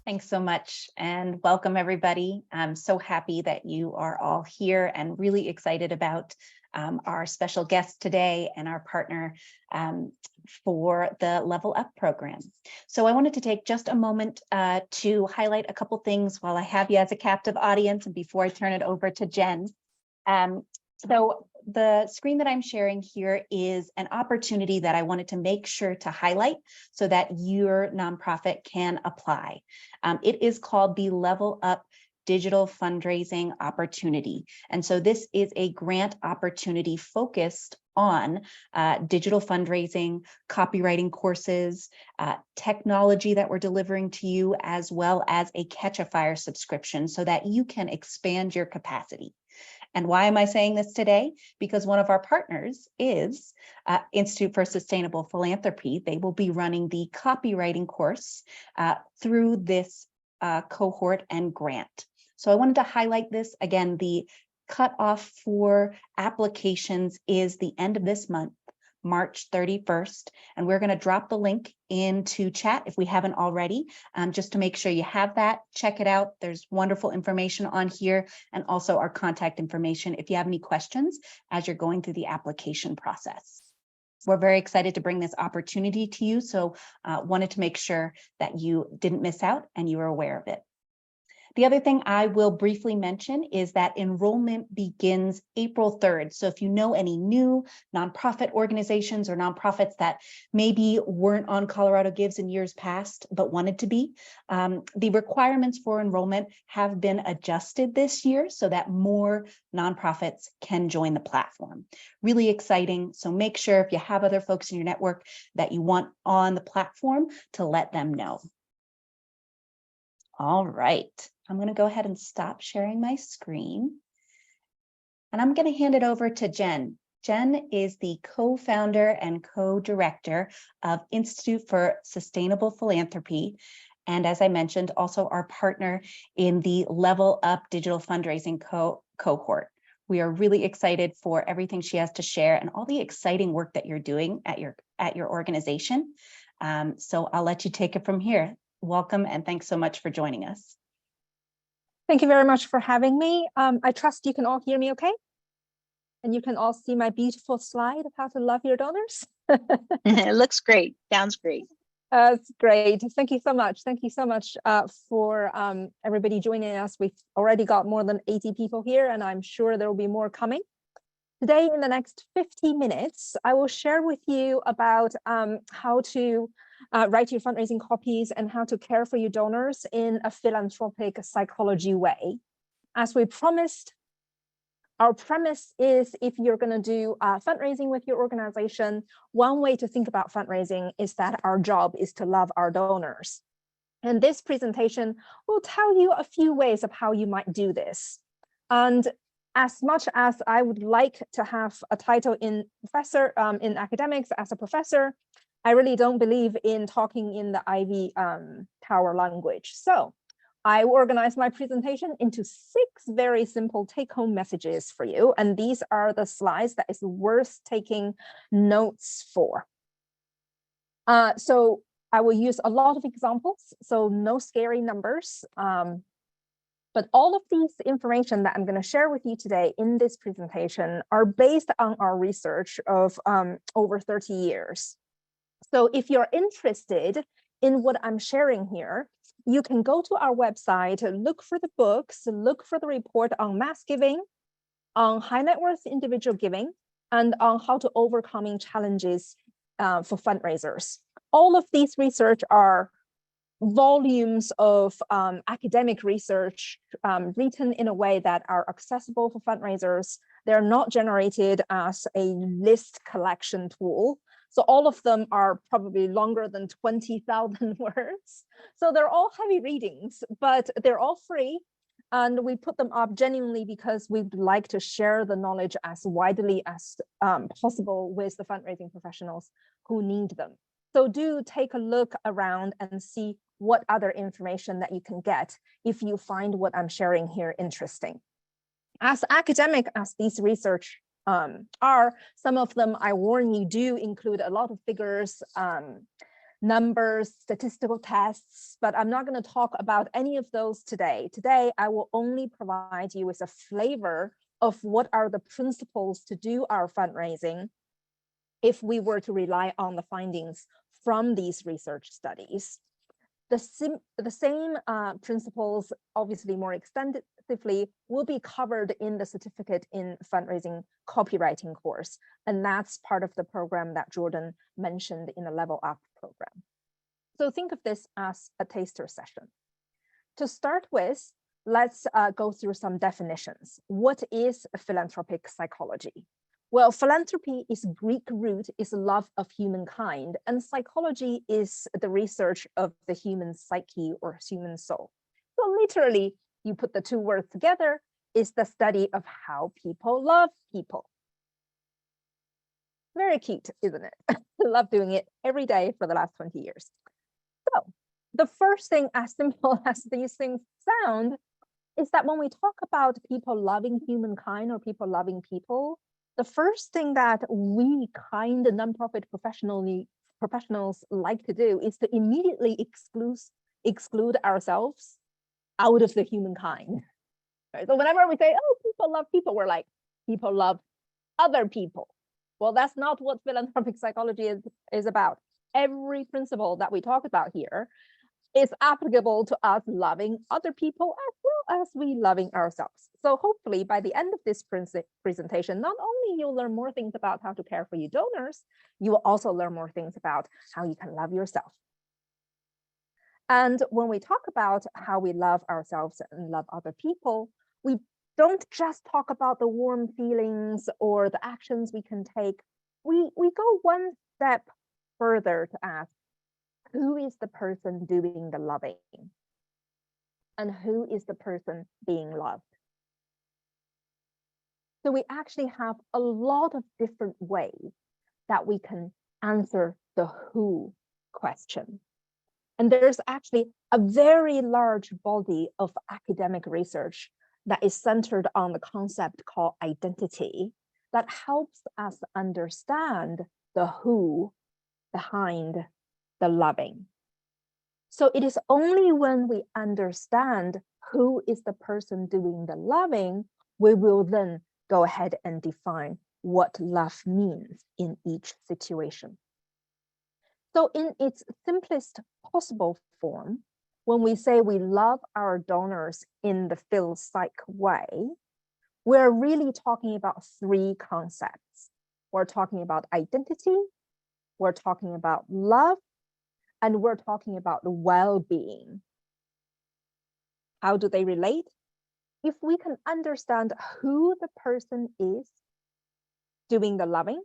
Thanks so much and welcome everybody. I'm so happy that you are all here and really excited about our special guest today and our partner for the Level Up program. So I wanted to take just a moment to highlight a couple things while I have you as a captive audience and before I turn it over to Jen. So the screen that I'm sharing here is an opportunity that I wanted to make sure to highlight so that your nonprofit can apply. It is called the Level Up Digital Fundraising Opportunity. And so this is a grant opportunity focused on digital fundraising, copywriting courses, technology that we're delivering to you, as well as a Catch-a-Fire subscription so that you can expand your capacity. And why am I saying this today? Because one of our partners is Institute for Sustainable Philanthropy. They will be running the copywriting course through this cohort and grant. So I wanted to highlight this. Again, the cutoff for applications is the end of this month, March 31st, and we're going to drop the link into chat if we haven't already, just to make sure you have that. Check it out. There's wonderful information on here and also our contact information if you have any questions as you're going through the application process. We're very excited to bring this opportunity to you, so wanted to make sure that you didn't miss out and you were aware of it. The other thing I will briefly mention is that enrollment begins April 3rd. So if you know any new nonprofit organizations or nonprofits that maybe weren't on Colorado Gives in years past, but wanted to be, the requirements for enrollment have been adjusted this year so that more nonprofits can join the platform. Really exciting. So make sure if you have other folks in your network that you want on the platform to let them know. All right. I'm going to go ahead and stop sharing my screen. And I'm going to hand it over to Jen. Jen is the co-founder and co-director of Institute for Sustainable Philanthropy. And as I mentioned, also our partner in the Level Up Digital Fundraising cohort. We are really excited for everything she has to share and all the exciting work that you're doing at your organization. So I'll let you take it from here. Welcome and thanks so much for joining us. Thank you very much for having me. I trust you can all hear me okay? And you can all see my beautiful slide of how to love your donors. It looks great. Sounds great. It's great. Thank you so much. Thank you so much for everybody joining us. We've already got more than 80 people here, and I'm sure there will be more coming. Today, in the next 50 minutes, I will share with you about how to write your fundraising copies and how to care for your donors in a philanthropic psychology way. As we promised, our premise is if you're going to do fundraising with your organization, one way to think about fundraising is that our job is to love our donors. And this presentation will tell you a few ways of how you might do this. And as much as I would like to have a title in professor in academics as a professor, I really don't believe in talking in the Ivy Tower language. So I organized my presentation into 6 very simple take-home messages for you. And these are the slides that is worth taking notes for. So I will use a lot of examples, so no scary numbers. But all of these information that I'm going to share with you today in this presentation are based on our research of over 30 years. So if you're interested in what I'm sharing here, you can go to our website, look for the books, look for the report on mass giving, on high net worth individual giving, and on how to overcoming challenges for fundraisers. All of these research are volumes of academic research written in a way that are accessible for fundraisers. They're not generated as a list collection tool. So all of them are probably longer than 20,000 words. So they're all heavy readings, but they're all free. And we put them up genuinely because we'd like to share the knowledge as widely as possible with the fundraising professionals who need them. So do take a look around and see what other information that you can get if you find what I'm sharing here interesting. As academic as these research are, some of them, I warn you, do include a lot of figures numbers, statistical tests, but I'm not going to talk about any of those today. Today, I will only provide you with a flavor of what are the principles to do our fundraising if we were to rely on the findings from these research studies. The same principles, obviously more extensively, will be covered in the certificate in fundraising copywriting course. And that's part of the program that Jordan mentioned in the Level Up program. So think of this as a taster session. To start with, let's go through some definitions. What is philanthropic psychology? Well, philanthropy is Greek root, is love of humankind, and psychology is the research of the human psyche or human soul. So literally, you put the two words together, is the study of how people love people. Very cute, isn't it? I love doing it every day for the last 20 years. So the first thing, as simple as these things sound, is that when we talk about people loving humankind or people loving people, the first thing that we kind of nonprofit professionals like to do is to immediately exclude ourselves out of the humankind. Right? So whenever we say, oh, people love people, we're like, people love other people. Well, that's not what philanthropic psychology is about. Every principle that we talk about here is applicable to us loving other people as well as we loving ourselves. So hopefully by the end of this presentation, not only you'll learn more things about how to care for your donors, you will also learn more things about how you can love yourself. And when we talk about how we love ourselves and love other people, we don't just talk about the warm feelings or the actions we can take. We go one step further to ask, who is the person doing the loving? And who is the person being loved? So we actually have a lot of different ways that we can answer the who question. And there's actually a very large body of academic research that is centered on the concept called identity that helps us understand the who behind the loving. So it is only when we understand who is the person doing the loving, we will then go ahead and define what love means in each situation. So in its simplest possible form, when we say we love our donors in the phil-psych way, we're really talking about three concepts. We're talking about identity, we're talking about love, and we're talking about the well-being. How do they relate? If we can understand who the person is doing the loving,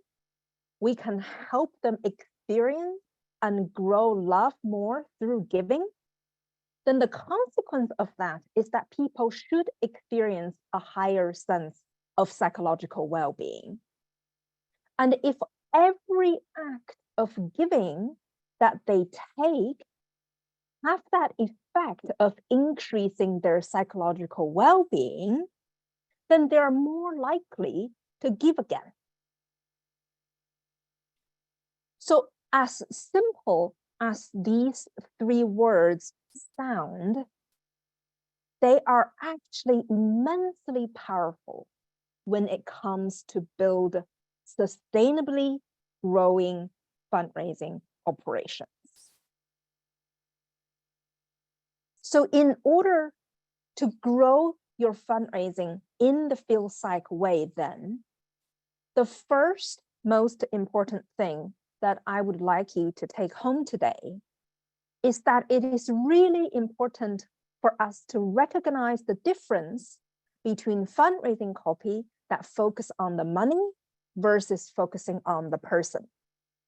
we can help them experience and grow love more through giving, then the consequence of that is that people should experience a higher sense of psychological well-being. And if every act of giving that they take have that effect of increasing their psychological well-being, then they're more likely to give again. So as simple as these three words sound, they are actually immensely powerful when it comes to build sustainably growing fundraising operations. So in order to grow your fundraising in the phil-psych way, then, the first most important thing that I would like you to take home today is that it is really important for us to recognize the difference between fundraising copy that focus on the money versus focusing on the person.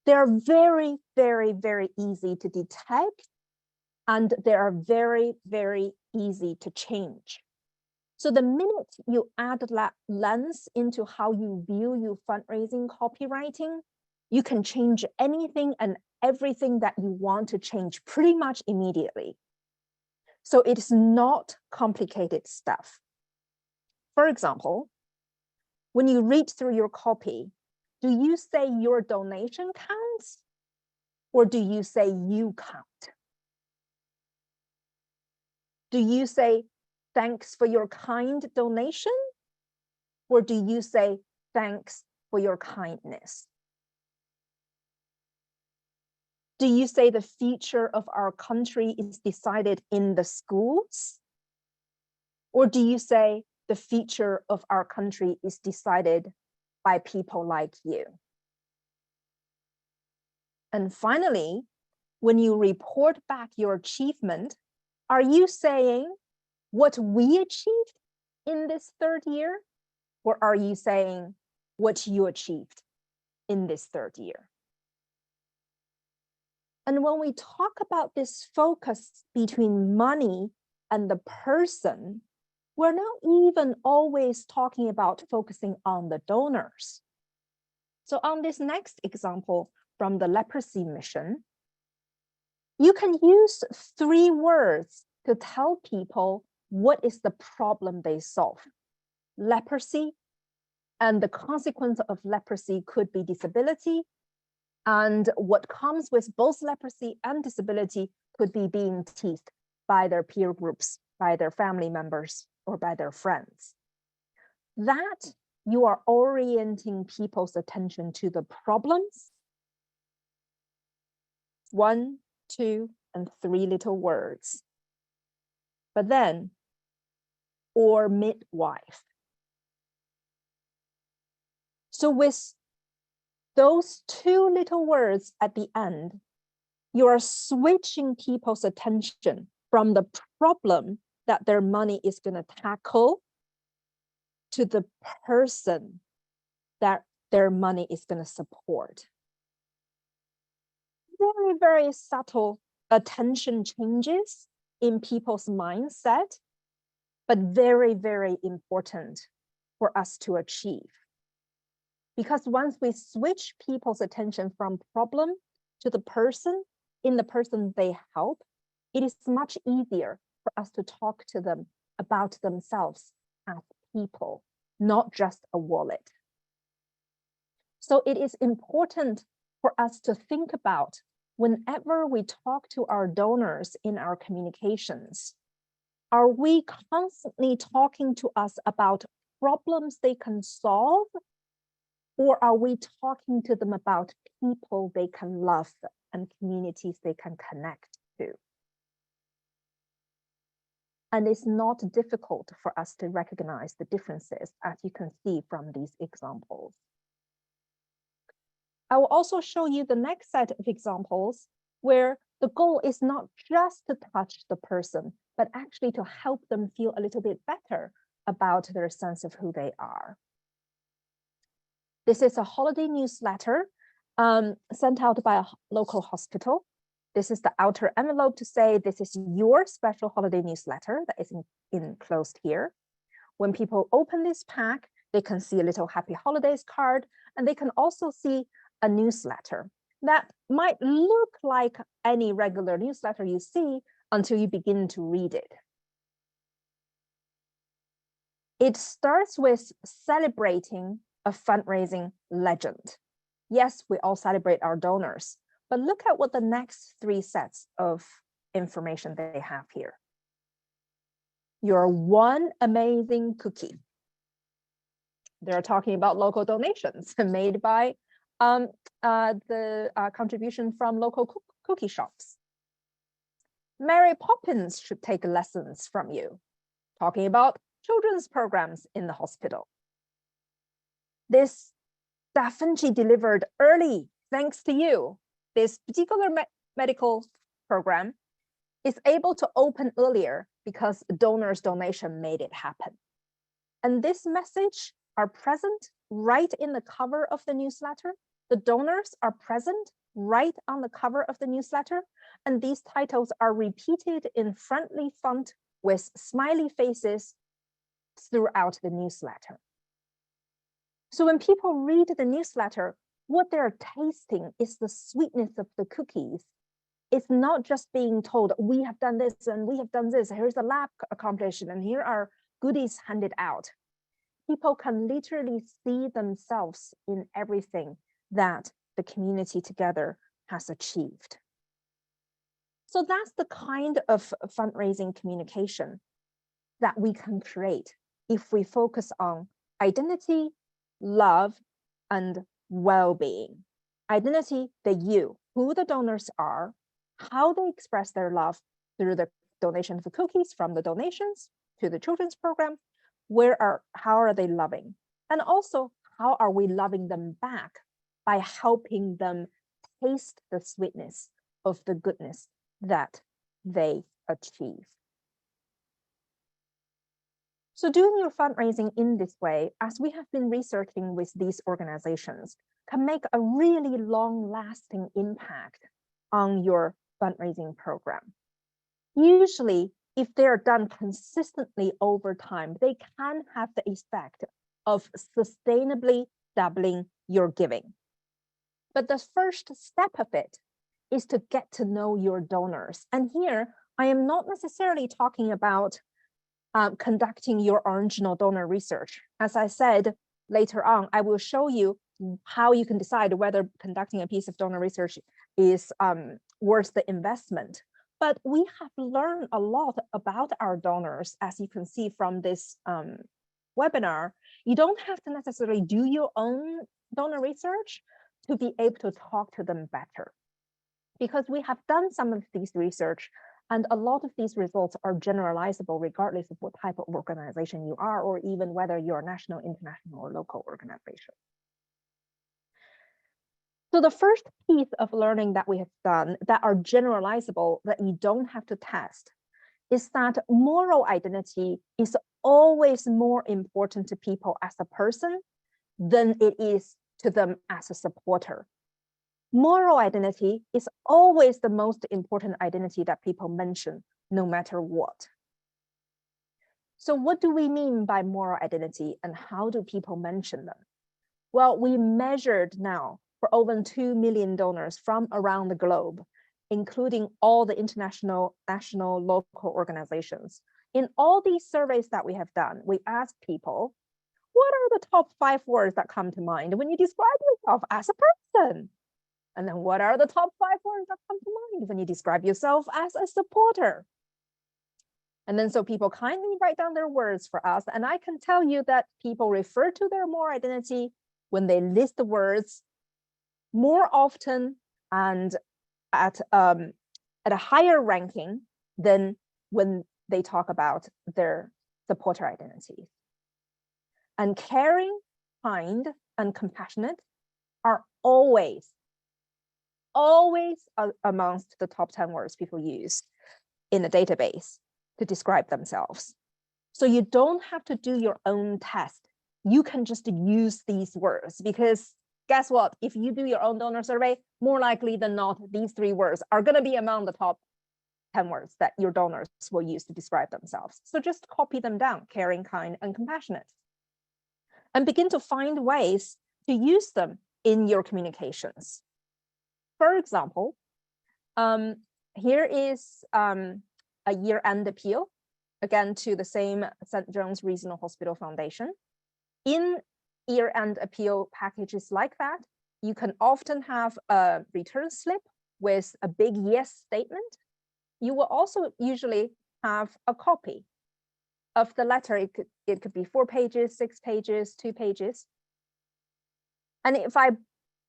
They're very, very, very easy to detect, and they are very, very easy to change. So the minute you add that lens into how you view your fundraising copywriting, you can change anything and everything that you want to change pretty much immediately. So it is not complicated stuff. For example, when you read through your copy, do you say your donation counts? Or do you say you count? Do you say thanks for your kind donation? Or do you say thanks for your kindness? Do you say the future of our country is decided in the schools? Or do you say the future of our country is decided by people like you? And finally, when you report back your achievement, are you saying what we achieved in this third year? Or are you saying what you achieved in this third year? And when we talk about this focus between money and the person, we're not even always talking about focusing on the donors. So on this next example from the leprosy mission, you can use 3 words to tell people what is the problem they solve. Leprosy, and the consequence of leprosy could be disability. And what comes with both leprosy and disability could be being teased by their peer groups, by their family members, or by their friends. That you are orienting people's attention to the problems. 1, 2, and 3 little words. But then, or midwife. So with those 2 little words at the end, you are switching people's attention from the problem that their money is going to tackle to the person that their money is going to support. Very, very subtle attention changes in people's mindset, but very, very important for us to achieve. Because once we switch people's attention from problem to the person, in the person they help, it is much easier for us to talk to them about themselves as people, not just a wallet. So it is important for us to think about whenever we talk to our donors in our communications, are we constantly talking to us about problems they can solve? Or are we talking to them about people they can love and communities they can connect to? And it's not difficult for us to recognize the differences, as you can see from these examples. I will also show you the next set of examples where the goal is not just to touch the person, but actually to help them feel a little bit better about their sense of who they are. This is a holiday newsletter sent out by a local hospital. This is the outer envelope to say this is your special holiday newsletter that is enclosed here. When people open this pack, they can see a little happy holidays card, and they can also see a newsletter that might look like any regular newsletter you see until you begin to read it. It starts with celebrating a fundraising legend. Yes, we all celebrate our donors, but look at what the next 3 sets of information they have here. You're one amazing cookie. They're talking about local donations made by the contribution from local cookie shops. Mary Poppins should take lessons from you, talking about children's programs in the hospital. This Da Vinci delivered early, thanks to you. This particular medical program is able to open earlier because donors' donation made it happen. And this message are present right in the cover of the newsletter. The donors are present right on the cover of the newsletter. And these titles are repeated in friendly font with smiley faces throughout the newsletter. So when people read the newsletter, what they're tasting is the sweetness of the cookies. It's not just being told, we have done this and we have done this, here's a lab accomplishment and here are goodies handed out. People can literally see themselves in everything that the community together has achieved. So that's the kind of fundraising communication that we can create if we focus on identity, love, and well-being. Identity, the you, who the donors are, how they express their love through the donation of cookies, from the donations to the children's program, how are they loving? And also, how are we loving them back by helping them taste the sweetness of the goodness that they achieve? So doing your fundraising in this way, as we have been researching with these organizations, can make a really long-lasting impact on your fundraising program. Usually, if they're done consistently over time, they can have the effect of sustainably doubling your giving. But the first step of it is to get to know your donors. And here, I am not necessarily talking about conducting your original donor research. As I said, later on, I will show you how you can decide whether conducting a piece of donor research is worth the investment. But we have learned a lot about our donors, as you can see from this webinar. You don't have to necessarily do your own donor research to be able to talk to them better. Because we have done some of these research, and a lot of these results are generalizable regardless of what type of organization you are, or even whether you're a national, international, or local organization. So the first piece of learning that we have done that are generalizable, that you don't have to test, is that moral identity is always more important to people as a person than it is to them as a supporter. Moral identity is always the most important identity that people mention, no matter what. So what do we mean by moral identity, and how do people mention them? Well, we measured now for over 2 million donors from around the globe, including all the international, national, local organizations. In all these surveys that we have done, we asked people, what are the top 5 words that come to mind when you describe yourself as a person? And then what are the top 5 words that come to mind when you describe yourself as a supporter? And then so people kindly write down their words for us. And I can tell you that people refer to their moral identity when they list the words more often and at a higher ranking than when they talk about their supporter identity. And caring, kind, and compassionate are always amongst the top 10 words people use in a database to describe themselves. So you don't have to do your own test. You can just use these words, because guess what? If you do your own donor survey, more likely than not, these 3 words are going to be among the top 10 words that your donors will use to describe themselves. So just copy them down: caring, kind, and compassionate. And begin to find ways to use them in your communications. For example, here is a year-end appeal, again, to the same St. John's Regional Hospital Foundation. In year-end appeal packages like that, you can often have a return slip with a big yes statement. You will also usually have a copy of the letter. It could be 4 pages, 6 pages, 2 pages. And if I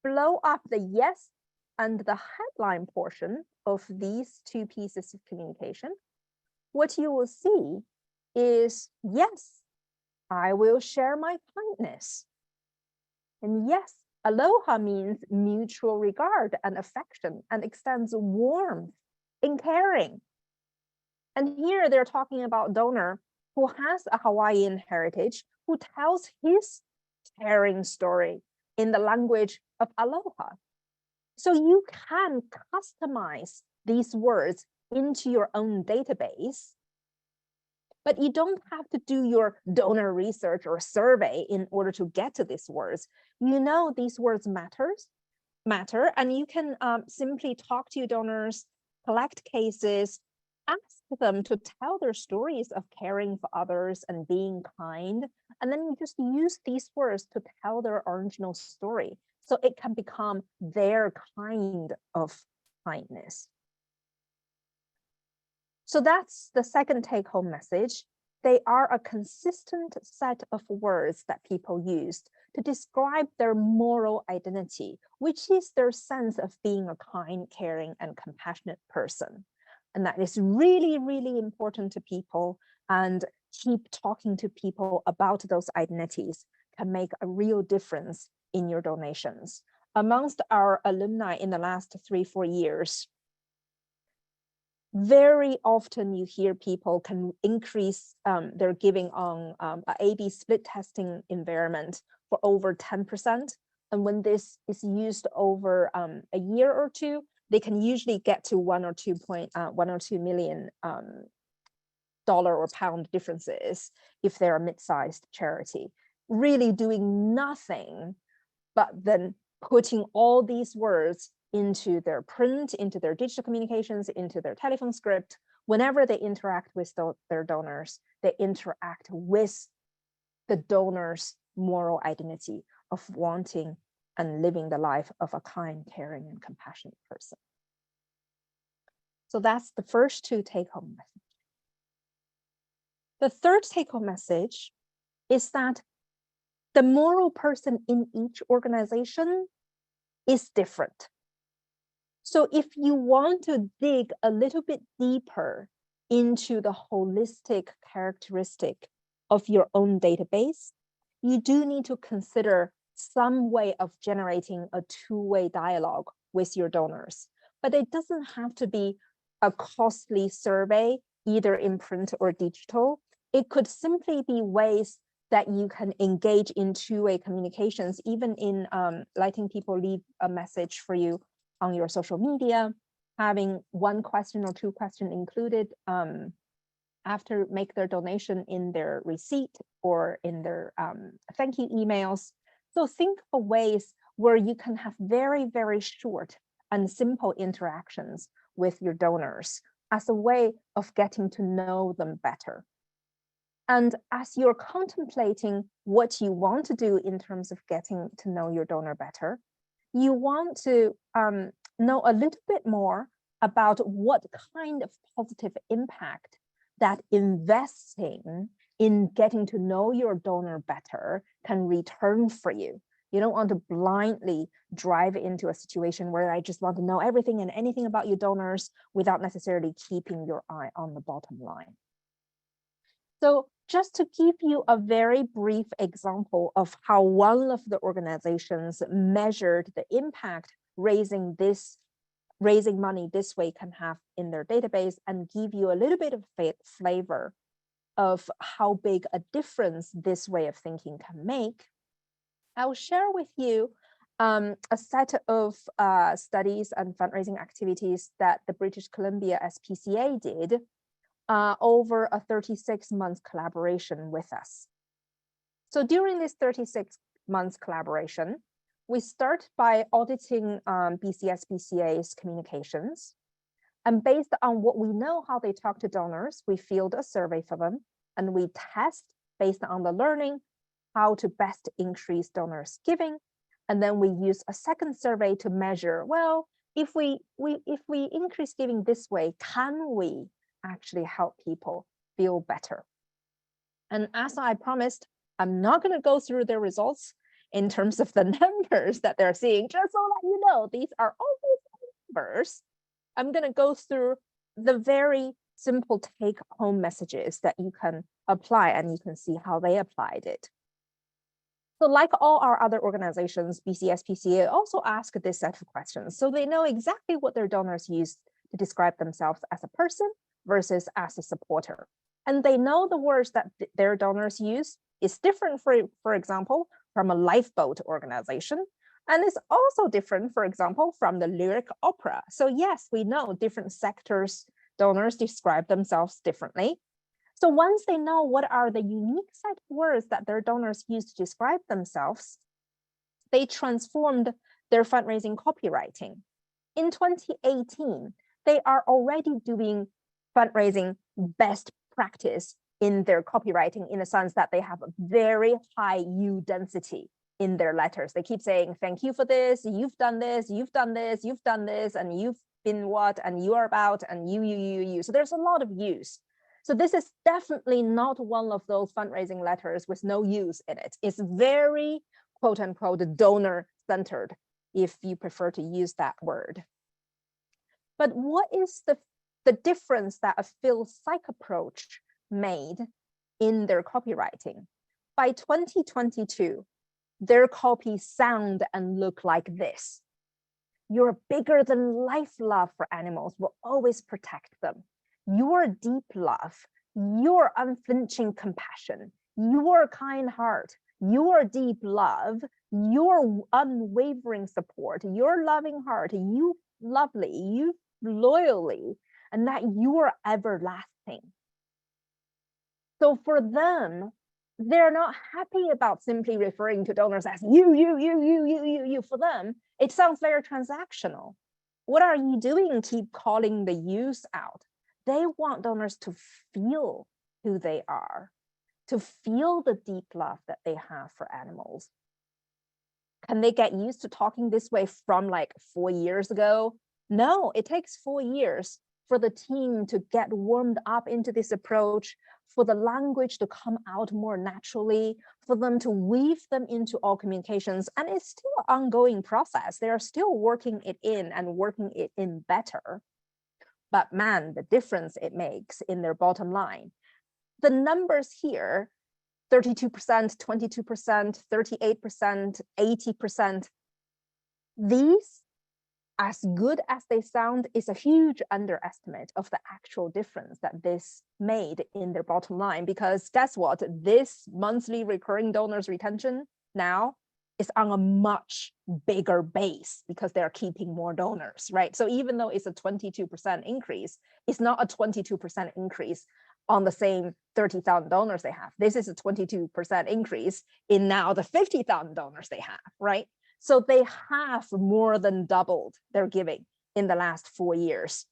blow up the yes and the headline portion of these 2 pieces of communication, what you will see is, yes, I will share my kindness. And yes, aloha means mutual regard and affection, and extends warmth and caring. And here they're talking about donor who has a Hawaiian heritage, who tells his caring story in the language of aloha. So you can customize these words into your own database, but you don't have to do your donor research or survey in order to get to these words. You know these words matter, and you can simply talk to your donors, collect cases, ask them to tell their stories of caring for others and being kind, and then you just use these words to tell their original story. So it can become their kind of kindness. So that's the second take-home message. They are a consistent set of words that people use to describe their moral identity, which is their sense of being a kind, caring, and compassionate person. And that is really, really important to people, and keep talking to people about those identities can make a real difference in your donations. Amongst our alumni in the last 3-4 years, very often you hear people can increase their giving on a A/B split testing environment for over 10%. And when this is used over a year or two, they can usually get to $1 or $2 million dollar or pound differences if they're a mid-sized charity, really doing nothing but then putting all these words into their print, into their digital communications, into their telephone script. Whenever they interact with their donors, they interact with the donor's moral identity of wanting and living the life of a kind, caring, and compassionate person. So that's the first two take-home messages. The third take-home message is that the moral person in each organization is different. So if you want to dig a little bit deeper into the holistic characteristic of your own database, you do need to consider some way of generating a two-way dialogue with your donors. But it doesn't have to be a costly survey, either in print or digital. It could simply be ways that you can engage in two-way communications, even in letting people leave a message for you on your social media, having one question or two questions included after make their donation in their receipt or in their thank you emails. So think of ways where you can have very, very short and simple interactions with your donors as a way of getting to know them better. And as you're contemplating what you want to do in terms of getting to know your donor better, you want to know a little bit more about what kind of positive impact that investing in getting to know your donor better can return for you. You don't want to blindly drive into a situation where I just want to know everything and anything about your donors without necessarily keeping your eye on the bottom line. So just to give you a very brief example of how one of the organizations measured the impact raising money this way can have in their database, and give you a little bit of flavor of how big a difference this way of thinking can make, I'll share with you a set of studies and fundraising activities that the British Columbia SPCA did over a 36-month collaboration with us. So during this 36-month collaboration, we start by auditing BCSBCA's communications. And based on what we know how they talk to donors, we field a survey for them, and we test based on the learning how to best increase donors' giving. And then we use a second survey to measure, well, if we increase giving this way, can we actually help people feel better? And as I promised, I'm not going to go through their results in terms of the numbers that they're seeing, just so that you know, these are all those numbers. I'm going to go through the very simple take-home messages that you can apply, and you can see how they applied it. So like all our other organizations, BCSPCA also ask this set of questions. So they know exactly what their donors use to describe themselves as a person versus as a supporter. And they know the words that their donors use is different, for example, from a lifeboat organization. And it's also different, for example, from the lyric opera. So yes, we know different sectors, donors describe themselves differently. So once they know what are the unique set of words that their donors use to describe themselves, they transformed their fundraising copywriting. In 2018, they are already doing fundraising best practice in their copywriting, in the sense that they have a very high U density in their letters. They keep saying, thank you for this, you've done this, you've done this, you've done this, and you've been what, and you are about, and you. So there's a lot of yous. So this is definitely not one of those fundraising letters with no use in it. It's very, quote unquote, donor-centered, if you prefer to use that word. But what is the difference that a phil-psych approach made in their copywriting? By 2022, their copies sound and look like this. Your bigger than life love for animals will always protect them. Your deep love, your unflinching compassion, your kind heart, your deep love, your unwavering support, your loving heart, you lovely, you loyally, and that you are everlasting. So for them, they're not happy about simply referring to donors as you. For them, it sounds very transactional. What are you doing? Keep calling the yous out. They want donors to feel who they are, to feel the deep love that they have for animals. Can they get used to talking this way from like 4 years ago? No, it takes 4 years for the team to get warmed up into this approach, for the language to come out more naturally, for them to weave them into all communications. And it's still an ongoing process. They are still working it in and working it in better. But man, the difference it makes in their bottom line. The numbers here, 32%, 22%, 38%, 80%, these, as good as they sound, is a huge underestimate of the actual difference that this made in their bottom line. Because guess what? This monthly recurring donors retention now is on a much bigger base because they're keeping more donors, right? So even though it's a 22% increase, it's not a 22% increase on the same 30,000 donors they have. This is a 22% increase in now the 50,000 donors they have, right? So they have more than doubled their giving in the last 4 years.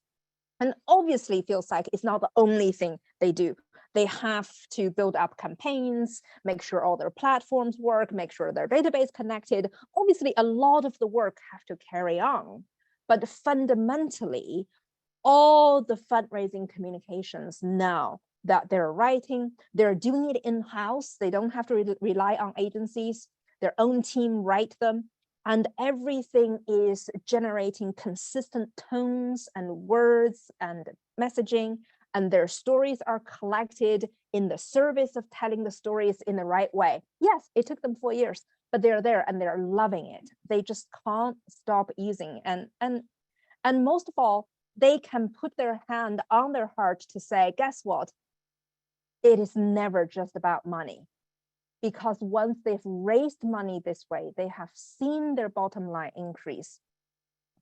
And obviously, phil-psych is not the only thing they do. They have to build up campaigns, make sure all their platforms work, make sure their database connected. Obviously, a lot of the work have to carry on. But fundamentally, all the fundraising communications now that they're writing, they're doing it in-house. They don't have to rely on agencies. Their own team write them. And everything is generating consistent tones and words and messaging. And their stories are collected in the service of telling the stories in the right way. Yes, it took them 4 years, but they're there and they're loving it. They just can't stop using. And most of all, they can put their hand on their heart to say, guess what? It is never just about money. Because once they've raised money this way, they have seen their bottom line increase.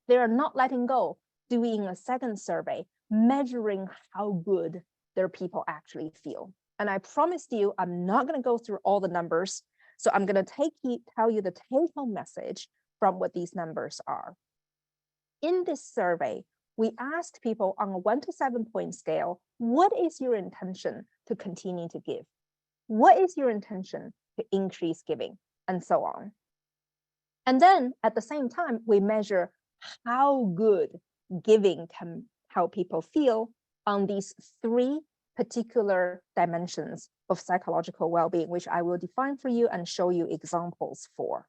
They're not letting go, doing a second survey, measuring how good their people actually feel. And I promised you, I'm not going to go through all the numbers. So I'm going to tell you the take-home message from what these numbers are. In this survey, we asked people on a 1 to 7 point scale, what is your intention to continue to give? What is your intention to increase giving, and so on? And then at the same time, we measure how good giving can help people feel on these 3 particular dimensions of psychological well-being, which I will define for you and show you examples for.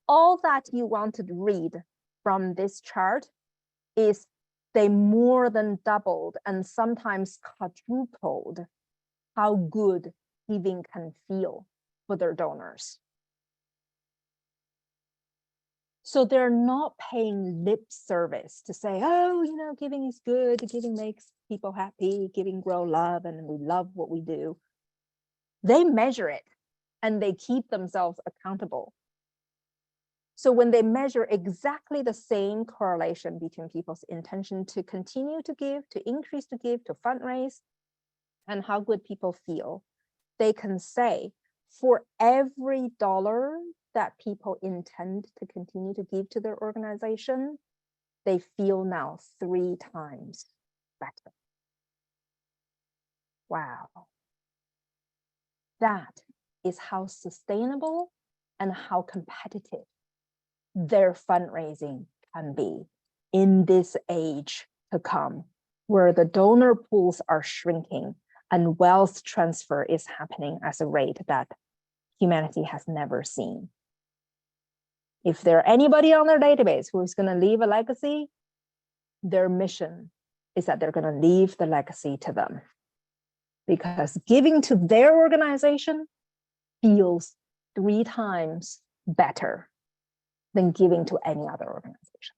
All that you want to read from this chart is they more than doubled and sometimes quadrupled how good giving can feel for their donors. So they're not paying lip service to say, oh, you know, giving is good, giving makes people happy, giving grow love, and we love what we do. They measure it and they keep themselves accountable. So when they measure exactly the same correlation between people's intention to continue to give, to increase to give, to fundraise, and how good people feel, they can say for every dollar that people intend to continue to give to their organization, they feel now 3 times better. Wow. That is how sustainable and how competitive their fundraising can be in this age to come, where the donor pools are shrinking and wealth transfer is happening at a rate that humanity has never seen. If there's anybody on their database who is going to leave a legacy, their mission is that they're going to leave the legacy to them. Because giving to their organization feels 3 times better than giving to any other organization.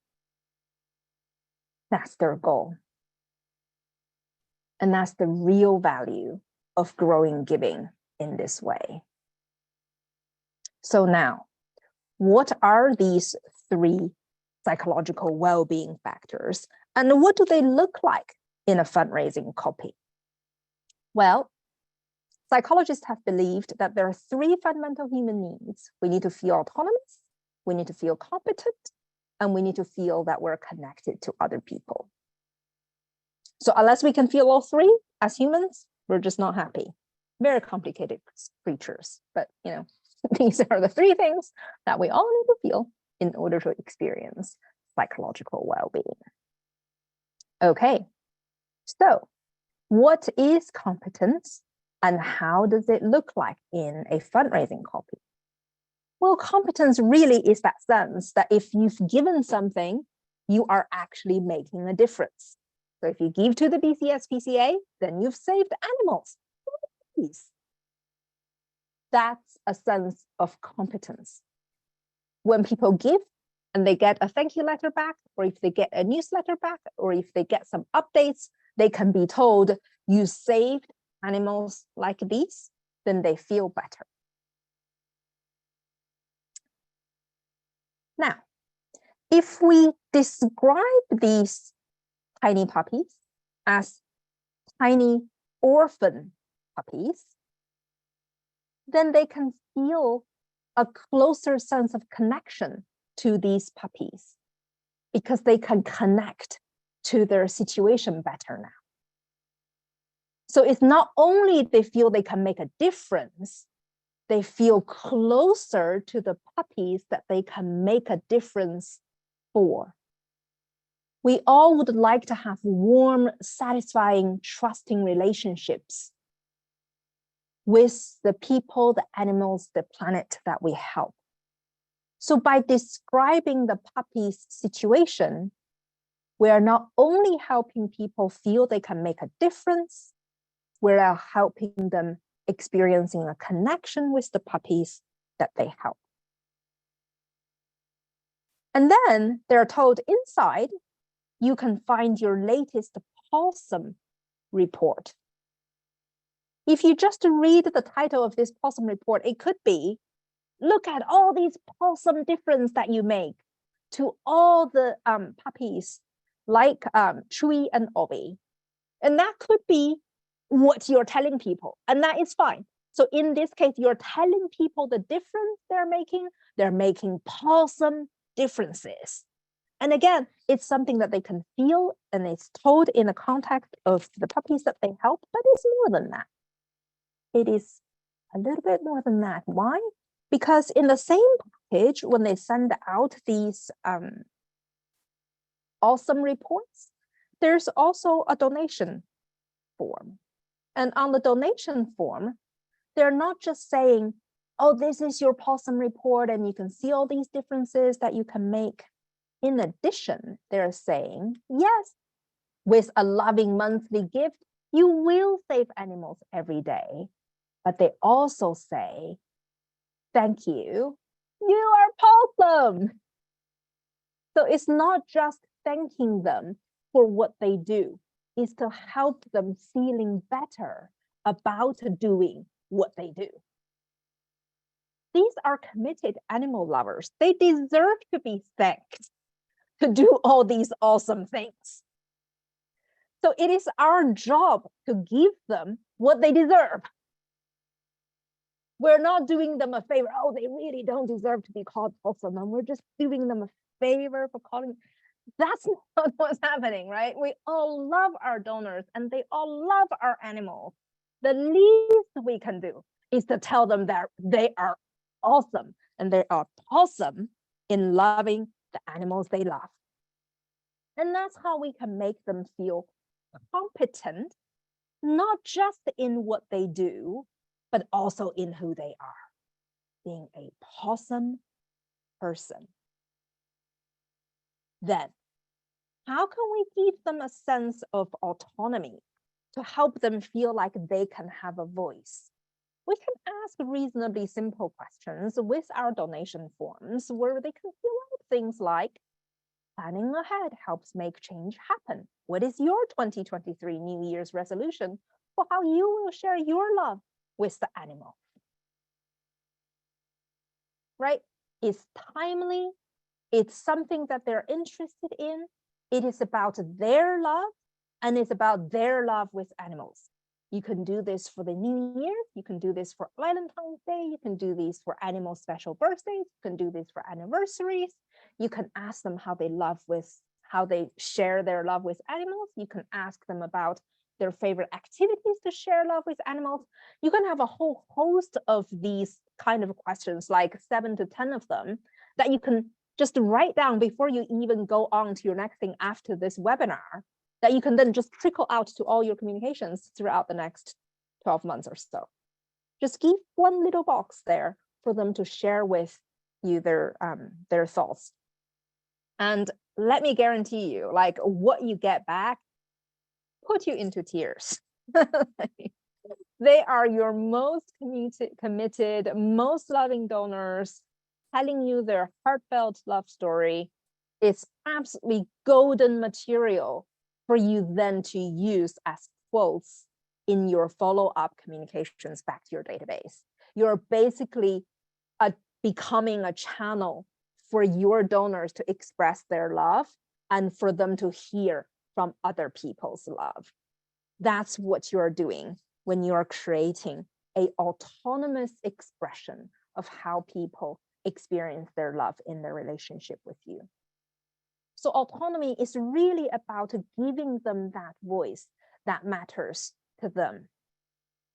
That's their goal. And that's the real value of growing giving in this way. So now, what are these 3 psychological well-being factors, and what do they look like in a fundraising copy? Well, psychologists have believed that there are 3 fundamental human needs. We need to feel autonomous, we need to feel competent, and we need to feel that we're connected to other people. So unless we can feel all 3 as humans, we're just not happy. Very complicated creatures, but these are the 3 things that we all need to feel in order to experience psychological well-being. Okay, so what is competence and how does it look like in a fundraising copy? Well, competence really is that sense that if you've given something, you are actually making a difference. So if you give to the BCS-PCA, then you've saved animals. That's a sense of competence. When people give and they get a thank you letter back, or if they get a newsletter back, or if they get some updates, they can be told, you saved animals like these, then they feel better. Now, if we describe these tiny puppies as tiny orphan puppies, then they can feel a closer sense of connection to these puppies because they can connect to their situation better now. So it's not only they feel they can make a difference, they feel closer to the puppies that they can make a difference for. We all would like to have warm, satisfying, trusting relationships with the people, the animals, the planet that we help. So by describing the puppy's situation, we are not only helping people feel they can make a difference, we're helping them experiencing a connection with the puppies that they help. And then they're told inside, you can find your latest possum report. If you just read the title of this possum report, it could be, look at all these possum difference that you make to all the puppies like Chewy and Obi. And that could be what you're telling people, and that is fine. So in this case, you're telling people the difference they're making possum differences. And again, it's something that they can feel, and it's told in the context of the puppies that they help, but it's more than that. It is a little bit more than that. Why? Because in the same package, when they send out these awesome reports, there's also a donation form. And on the donation form, they're not just saying, oh, this is your possum report, and you can see all these differences that you can make. In addition, they're saying, yes, with a loving monthly gift, you will save animals every day. But they also say, thank you, you are possum. So it's not just thanking them for what they do, it's to help them feeling better about doing what they do. These are committed animal lovers. They deserve to be thanked to do all these awesome things. So it is our job to give them what they deserve. We're not doing them a favor. Oh, they really don't deserve to be called possum, and we're just doing them a favor for calling. That's not what's happening, right? We all love our donors and they all love our animals. The least we can do is to tell them that they are awesome, and they are awesome in loving the animals they love. And that's how we can make them feel competent, not just in what they do, but also in who they are, being a possum person. Then, how can we give them a sense of autonomy to help them feel like they can have a voice? We can ask reasonably simple questions with our donation forms where they can fill out things like, planning ahead helps make change happen. What is your 2023 New Year's resolution for how you will share your love with the animal? Right? It's timely. It's something that they're interested in. It is about their love, and it's about their love with animals. You can do this for the New Year. You can do this for Valentine's Day. You can do these for animal special birthdays. You can do this for anniversaries. You can ask them how they share their love with animals. You can ask them about their favorite activities to share love with animals. You can have a whole host of these kind of questions, like 7 to 10 of them, that you can just write down before you even go on to your next thing after this webinar, that you can then just trickle out to all your communications throughout the next 12 months or so. Just keep one little box there for them to share with you their thoughts. And let me guarantee you, like, what you get back put you into tears. They are your most committed, most loving donors, telling you their heartfelt love story. It's absolutely golden material for you then to use as quotes in your follow-up communications back to your database. You're basically becoming a channel for your donors to express their love and for them to hear from other people's love. That's what you're doing when you're creating an autonomous expression of how people experience their love in their relationship with you. So autonomy is really about giving them that voice that matters to them.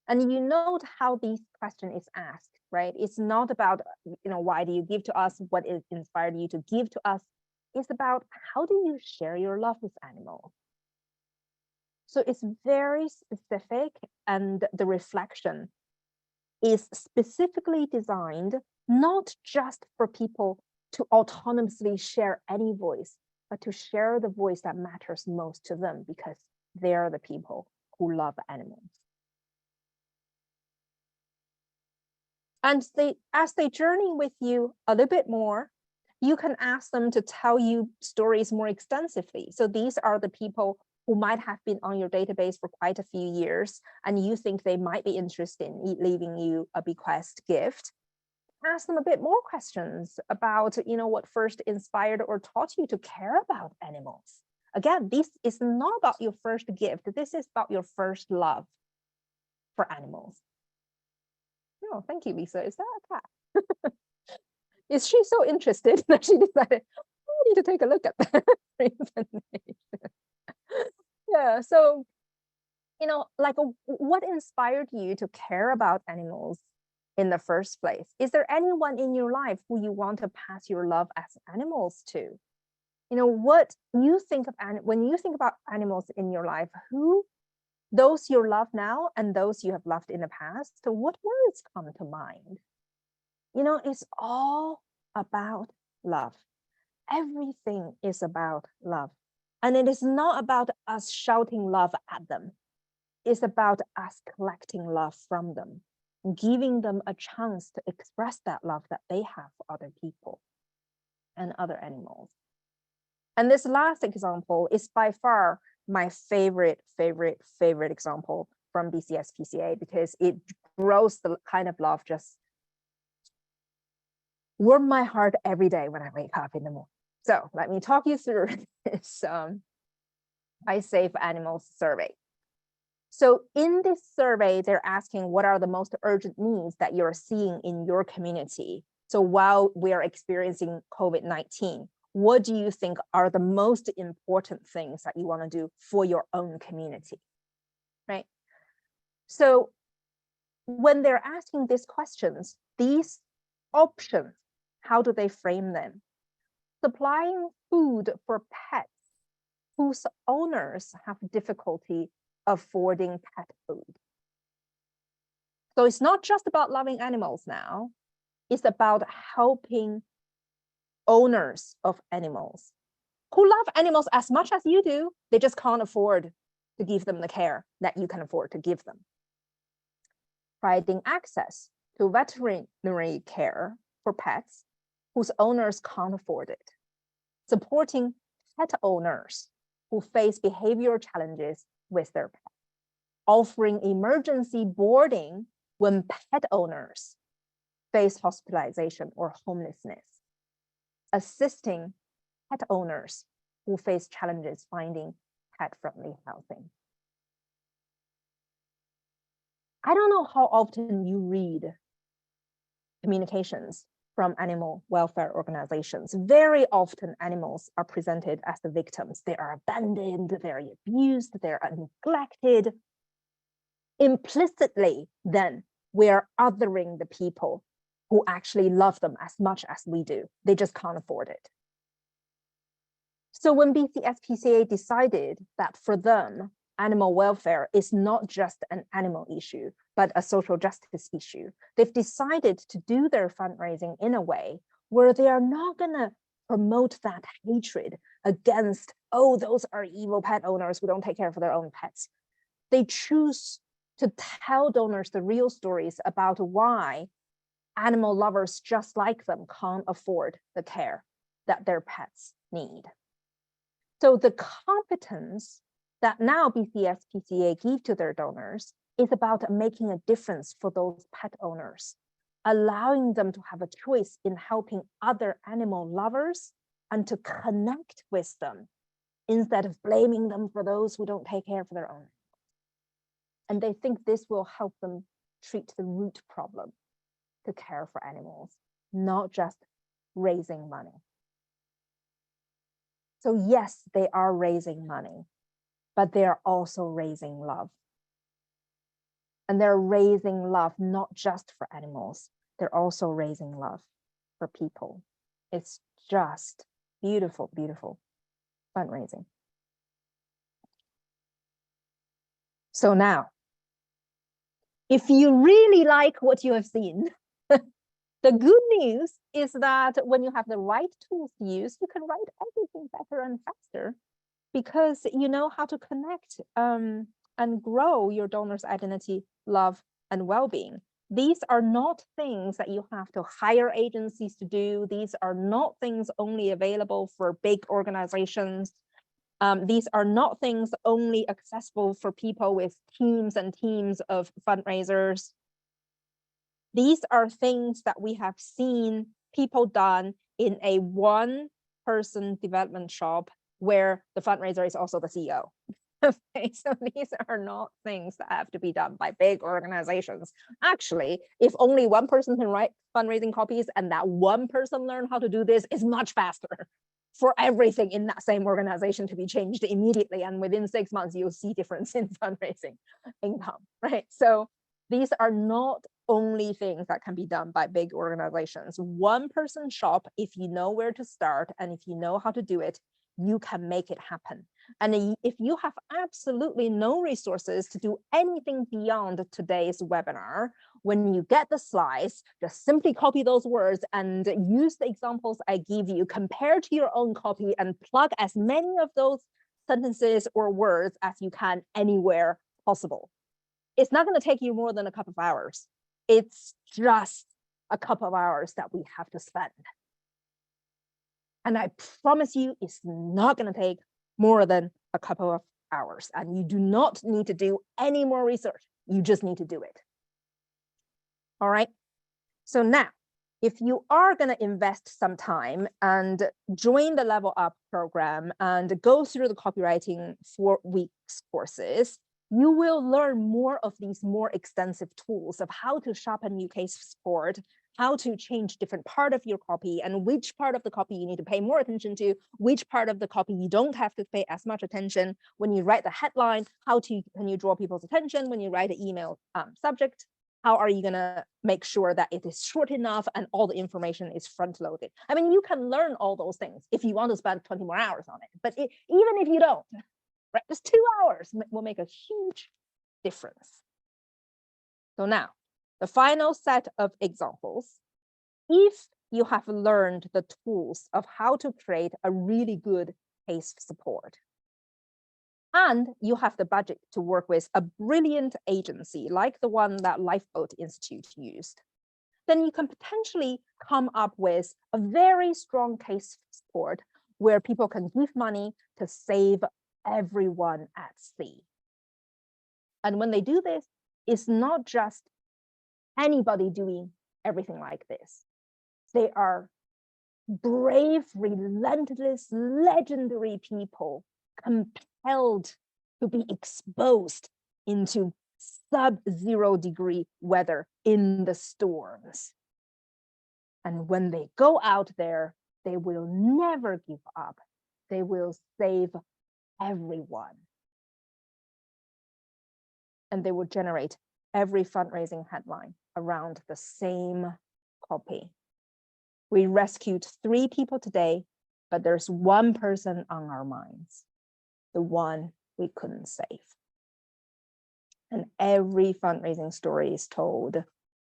And you note how this question is asked, right? It's not about, why do you give to us? What inspired you to give to us? It's about, how do you share your love with animals? So it's very specific, and the reflection is specifically designed not just for people to autonomously share any voice, but to share the voice that matters most to them, because they're the people who love animals. And as they journey with you a little bit more, you can ask them to tell you stories more extensively. So these are the people who might have been on your database for quite a few years, and you think they might be interested in leaving you a bequest gift. Ask them a bit more questions about, what first inspired or taught you to care about animals. Again, this is not about your first gift. This is about your first love for animals. Oh, thank you, Lisa. Is that a cat? Is she so interested that she decided, I need to take a look at that presentation? Yeah, so, what inspired you to care about animals in the first place? Is there anyone in your life who you want to pass your love as animals to? What you think of when you think about animals in your life, those you love now and those you have loved in the past, so what words come to mind? It's all about love. Everything is about love. And it is not about us shouting love at them. It's about us collecting love from them, giving them a chance to express that love that they have for other people and other animals. And this last example is by far my favorite example from BCS PCA, because it grows the kind of love just warm my heart every day when I wake up in the morning. So let me talk you through this I Save Animals survey. So in this survey, they're asking, what are the most urgent needs that you're seeing in your community? So while we are experiencing COVID-19, what do you think are the most important things that you want to do for your own community, right? So when they're asking these questions, these options How do they frame them? Supplying food for pets whose owners have difficulty affording pet food. So it's not just about loving animals now, it's about helping owners of animals who love animals as much as you do. They just can't afford to give them the care that you can afford to give them. Providing access to veterinary care for pets whose owners can't afford it. Supporting pet owners who face behavioral challenges with their pets. Offering emergency boarding when pet owners face hospitalization or homelessness. Assisting pet owners who face challenges finding pet-friendly housing. I don't know how often you read communications from animal welfare organizations. Very often animals are presented as the victims. They are abandoned, they're abused, they're neglected. Implicitly, then, we're othering the people who actually love them as much as we do. They just can't afford it. So when BCSPCA decided that for them, animal welfare is not just an animal issue, but a social justice issue, they've decided to do their fundraising in a way where they are not going to promote that hatred against, oh, those are evil pet owners who don't take care of their own pets. They choose to tell donors the real stories about why animal lovers just like them can't afford the care that their pets need. So the competence that now BCSPCA give to their donors is about making a difference for those pet owners, allowing them to have a choice in helping other animal lovers and to connect with them instead of blaming them for those who don't take care of their own. And they think this will help them treat the root problem, to care for animals, not just raising money. So yes, they are raising money, but they are also raising love. And they're raising love not just for animals, they're also raising love for people. It's just beautiful, beautiful fundraising. So now, if you really like what you have seen, the good news is that when you have the right tools to use, you can write everything better and faster because you know how to connect and grow your donor's identity, love, and well-being. These are not things that you have to hire agencies to do. These are not things only available for big organizations. These are not things only accessible for people with teams and teams of fundraisers. These are things that we have seen people done in a one-person development shop where the fundraiser is also the CEO. Okay, so these are not things that have to be done by big organizations. Actually, if only one person can write fundraising copies and that one person learn how to do this, is much faster for everything in that same organization to be changed immediately. And within 6 months, you'll see difference in fundraising income, right? So these are not only things that can be done by big organizations. One person shop, if you know where to start and if you know how to do it, you can make it happen. And if you have absolutely no resources to do anything beyond today's webinar, when you get the slides, just simply copy those words and use the examples I give you, compare to your own copy and plug as many of those sentences or words as you can anywhere possible. It's not going to take you more than a couple of hours. It's just a couple of hours that we have to spend. And I promise you, it's not going to take more than a couple of hours. And you do not need to do any more research. You just need to do it. All right. So now, if you are going to invest some time and join the Level Up program and go through the copywriting 4 weeks courses, you will learn more of these more extensive tools of how to sharpen your case support, how to change different part of your copy and which part of the copy you need to pay more attention to, which part of the copy you don't have to pay as much attention. When you write the headline, can you draw people's attention when you write an email subject, how are you going to make sure that it is short enough and all the information is front loaded? I mean, you can learn all those things if you want to spend 20 more hours on it, but even if you don't, right, just 2 hours will make a huge difference. So now, the final set of examples. If you have learned the tools of how to create a really good case support, and you have the budget to work with a brilliant agency like the one that Lifeboat Institute used, then you can potentially come up with a very strong case support where people can give money to save everyone at sea. And when they do this, it's not just anybody doing everything like this. They are brave, relentless, legendary people compelled to be exposed into sub-0 degree weather in the storms. And when they go out there, they will never give up. They will save everyone. And they will generate every fundraising headline around the same copy. We rescued 3 people today, but there's 1 person on our minds, the one we couldn't save. And every fundraising story is told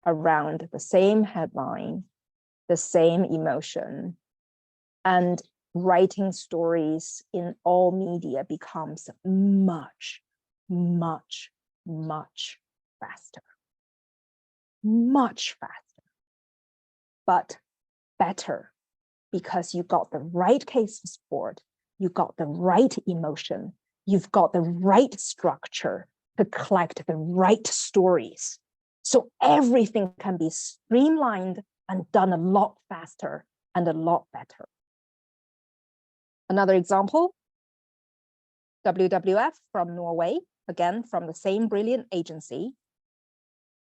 around the same headline, the same emotion, and writing stories in all media becomes much, much, much faster. Much faster, but better, because you got the right case support, you got the right emotion, you've got the right structure to collect the right stories. So everything can be streamlined and done a lot faster and a lot better. Another example, WWF from Norway, again, from the same brilliant agency.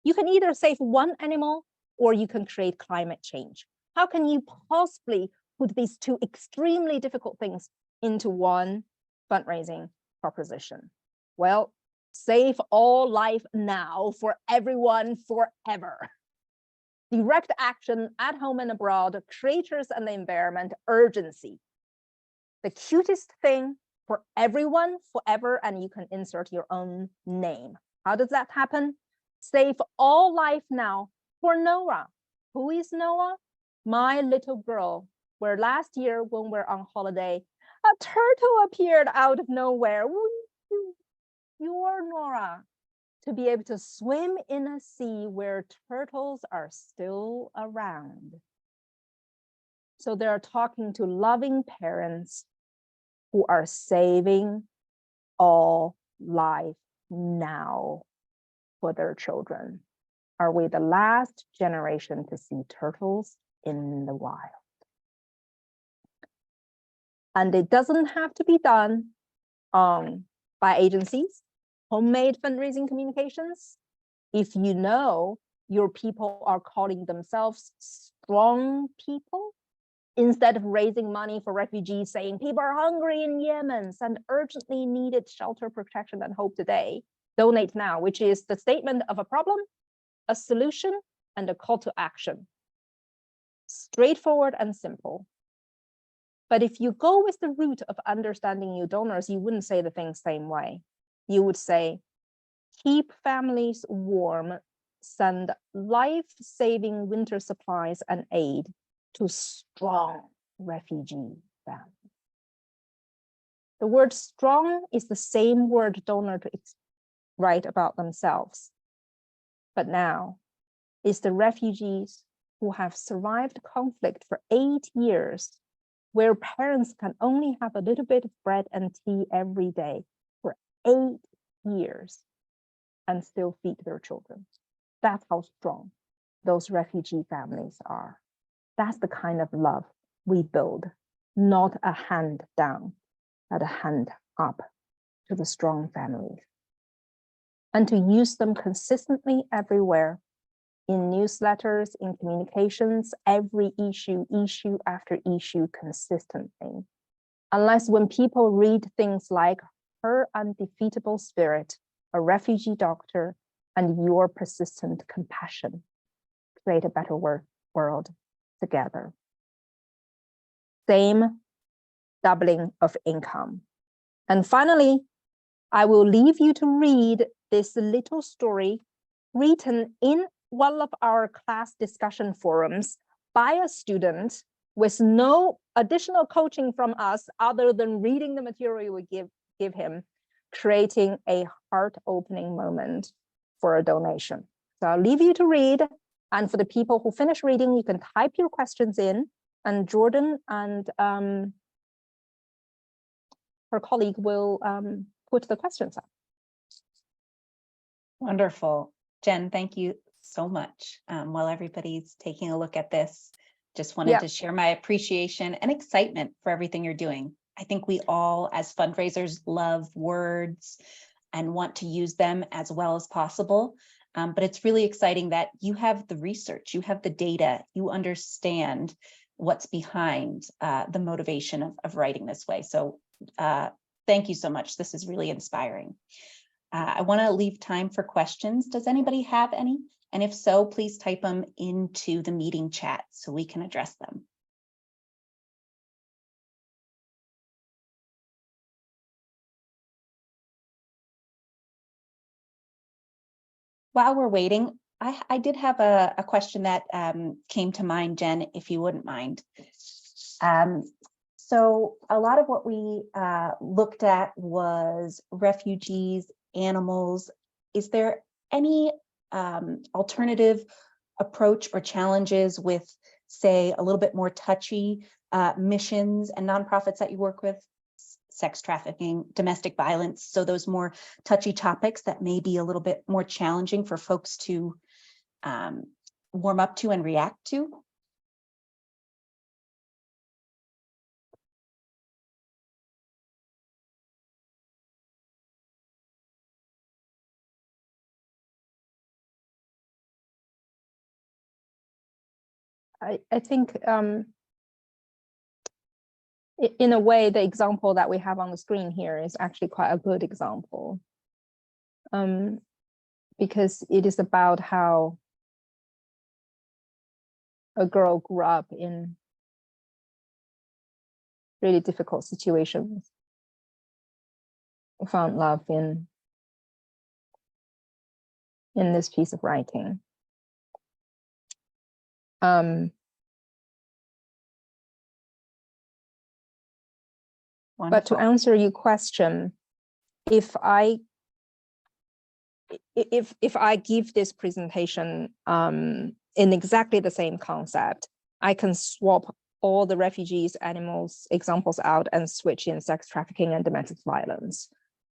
You can either save 1 animal or you can create climate change. How can you possibly put these 2 extremely difficult things into one fundraising proposition? Well, save all life now for everyone forever. Direct action at home and abroad, creators and the environment, urgency. The cutest thing for everyone forever, and you can insert your own name. How does that happen? Save all life now for Noah. Who is Noah? My little girl, where last year when we're on holiday, a turtle appeared out of nowhere. You're Nora, to be able to swim in a sea where turtles are still around. So they're talking to loving parents who are saving all life now for their children. Are we the last generation to see turtles in the wild? And it doesn't have to be done by agencies, homemade fundraising communications. If you know your people are calling themselves strong people, instead of raising money for refugees, saying people are hungry in Yemen and urgently needed shelter, protection, and hope today, donate now, which is the statement of a problem, a solution, and a call to action. Straightforward and simple. But if you go with the route of understanding your donors, you wouldn't say the thing same way. You would say, keep families warm, send life-saving winter supplies and aid to strong refugee families. The word strong is the same word donor to write about themselves. But now it's the refugees who have survived conflict for 8 years, where parents can only have a little bit of bread and tea every day for 8 years and still feed their children. That's how strong those refugee families are. That's the kind of love we build, not a hand down, but a hand up to the strong families. And to use them consistently everywhere, in newsletters, in communications, every issue after issue consistently. Unless when people read things like her undefeatable spirit, a refugee doctor, and your persistent compassion create a better world together. Same doubling of income. And finally, I will leave you to read this little story written in one of our class discussion forums by a student with no additional coaching from us other than reading the material we give him, creating a heart-opening moment for a donation. So I'll leave you to read. And for the people who finish reading, you can type your questions in, and Jordan and her colleague will put the questions up. Wonderful. Jen, thank you so much. While everybody's taking a look at this, just wanted to share my appreciation and excitement for everything you're doing. I think we all, as fundraisers, love words and want to use them as well as possible. But it's really exciting that you have the research, you have the data, you understand what's behind the motivation of writing this way. So thank you so much. This is really inspiring. I want to leave time for questions. Does anybody have any? And if so, please type them into the meeting chat so we can address them. While we're waiting, I did have a question that came to mind, Jen, if you wouldn't mind. So a lot of what we looked at was refugees, animals. Is there any alternative approach or challenges with, say, a little bit more touchy missions and nonprofits that you work with? Sex trafficking, domestic violence, so those more touchy topics that may be a little bit more challenging for folks to warm up to and react to? I think in a way, the example that we have on the screen here is actually quite a good example, because it is about how a girl grew up in really difficult situations, found love in this piece of writing. But to answer your question, if I give this presentation in exactly the same concept, I can swap all the refugees, animals examples out and switch in sex trafficking and domestic violence.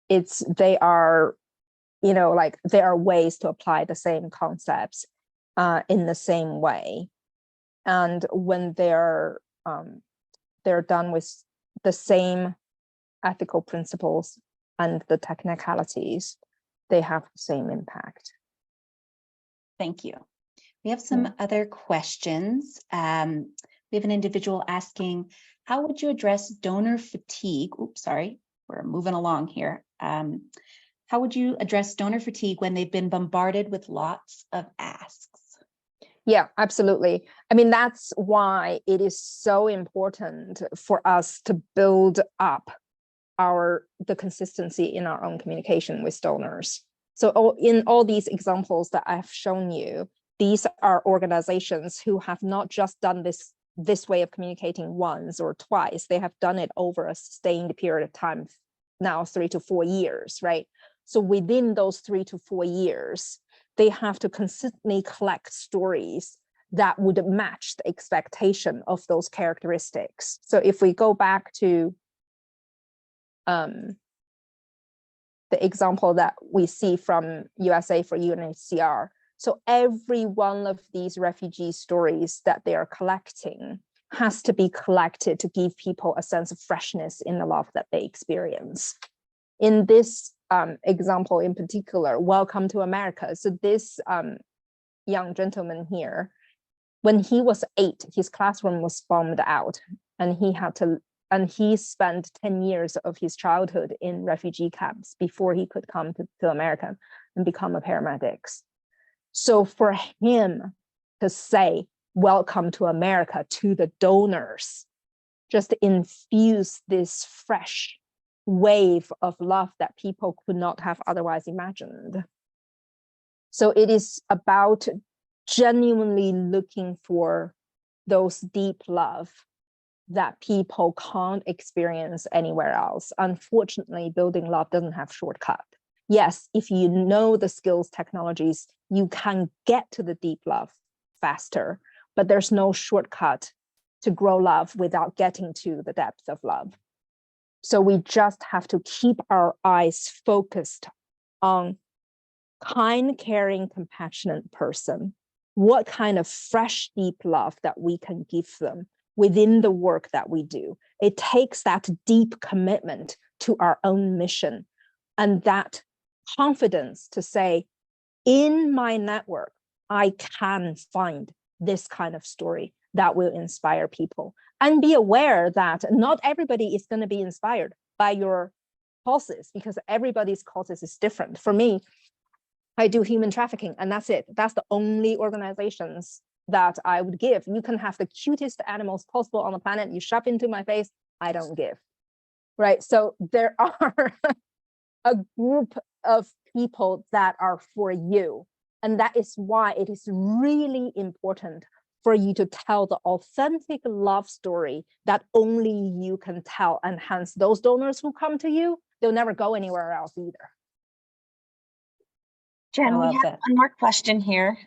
They are, you know, like there are ways to apply the same concepts in the same way, and when they're done with the same ethical principles and the technicalities, they have the same impact. Thank you. We have some other questions. We have an individual asking, how would you address donor fatigue? Oops, sorry, we're moving along here. How would you address donor fatigue when they've been bombarded with lots of asks? Yeah, absolutely. I mean, that's why it is so important for us to build up the consistency in our own communication with donors. So in all these examples that I've shown you, these are organizations who have not just done this way of communicating once or twice. They have done it over a sustained period of time, now 3 to 4 years, right? So within those 3 to 4 years, they have to consistently collect stories that would match the expectation of those characteristics. So if we go back to the example that we see from USA for UNHCR, so every one of these refugee stories that they are collecting has to be collected to give people a sense of freshness in the love that they experience. In this example in particular, Welcome to America. So this young gentleman here, when he was 8, his classroom was bombed out and he had to and he spent 10 years of his childhood in refugee camps before he could come to America and become a paramedic. So for him to say, welcome to America to the donors, just infuse this fresh wave of love that people could not have otherwise imagined. So it is about genuinely looking for those deep love that people can't experience anywhere else. Unfortunately, building love doesn't have shortcut. Yes, if you know the skills, technologies, you can get to the deep love faster, but there's no shortcut to grow love without getting to the depth of love. So we just have to keep our eyes focused on kind, caring, compassionate person. What kind of fresh, deep love that we can give them within the work that we do. It takes that deep commitment to our own mission and that confidence to say, in my network, I can find this kind of story that will inspire people. And be aware that not everybody is going to be inspired by your causes, because everybody's causes is different. For me, I do human trafficking, and that's it. That's the only organizations that I would give. You can have the cutest animals possible on the planet. You shove into my face, I don't give. Right? So there are a group of people that are for you. And that is why it is really important for you to tell the authentic love story that only you can tell. And hence those donors who come to you, they'll never go anywhere else either. Jen, we have one more question here.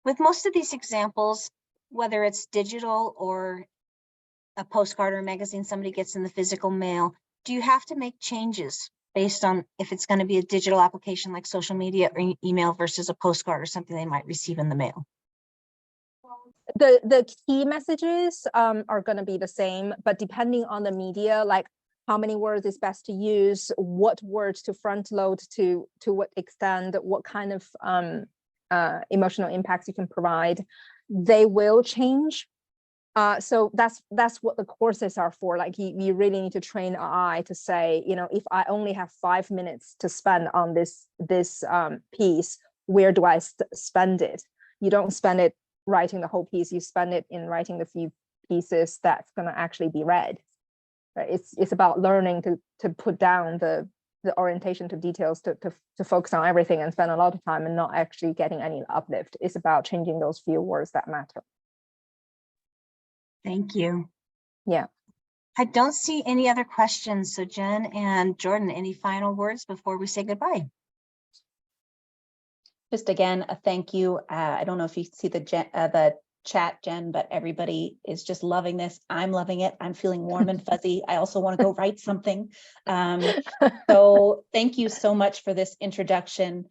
With most of these examples, whether it's digital or a postcard or a magazine somebody gets in the physical mail, do you have to make changes based on if it's going to be a digital application like social media or email versus a postcard or something they might receive in the mail? The key messages are going to be the same, but depending on the media, like how many words is best to use, what words to front load to what extent, what kind of emotional impacts you can provide, they will change. So that's what the courses are for. Like you really need to train our eye to say, you know, if I only have 5 minutes to spend on this piece, where do I spend it? You don't spend it writing the whole piece. You spend it in writing the few pieces that's going to actually be read. Right? It's about learning to put down the orientation to details, to focus on everything and spend a lot of time and not actually getting any uplift. It's about changing those few words that matter. Thank you. Yeah. I don't see any other questions. So Jen and Jordan, any final words before we say goodbye? Just again, a thank you. I don't know if you see the chat, Jen, but everybody is just loving this. I'm loving it. I'm feeling warm and fuzzy. I also want to go write something. So thank you so much for this introduction.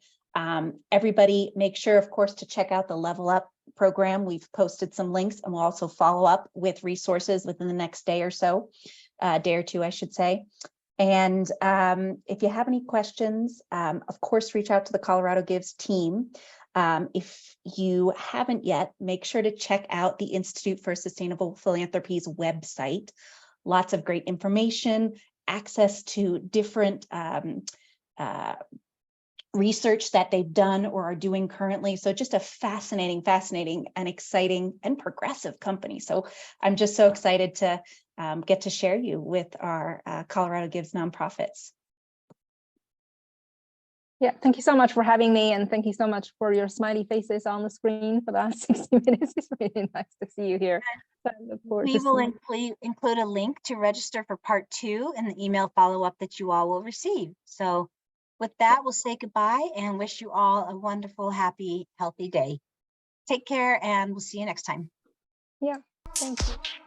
Everybody make sure, of course, to check out the Level Up program. We've posted some links and we'll also follow up with resources within the next day or so, day or two, I should say. And if you have any questions, of course, reach out to the Colorado Gives team. If you haven't yet, make sure to check out the Institute for Sustainable Philanthropy's website. Lots of great information, access to different research that they've done or are doing currently. So just a fascinating and exciting and progressive company. So I'm just so excited to get to share you with our Colorado Gives nonprofits. Yeah, thank you so much for having me, and thank you so much for your smiley faces on the screen for the last 60 minutes. It's really nice to see you here. We will include a link to register for part 2 in the email follow-up that you all will receive. So with that, we'll say goodbye and wish you all a wonderful, happy, healthy day. Take care, and we'll see you next time. Yeah, thank you.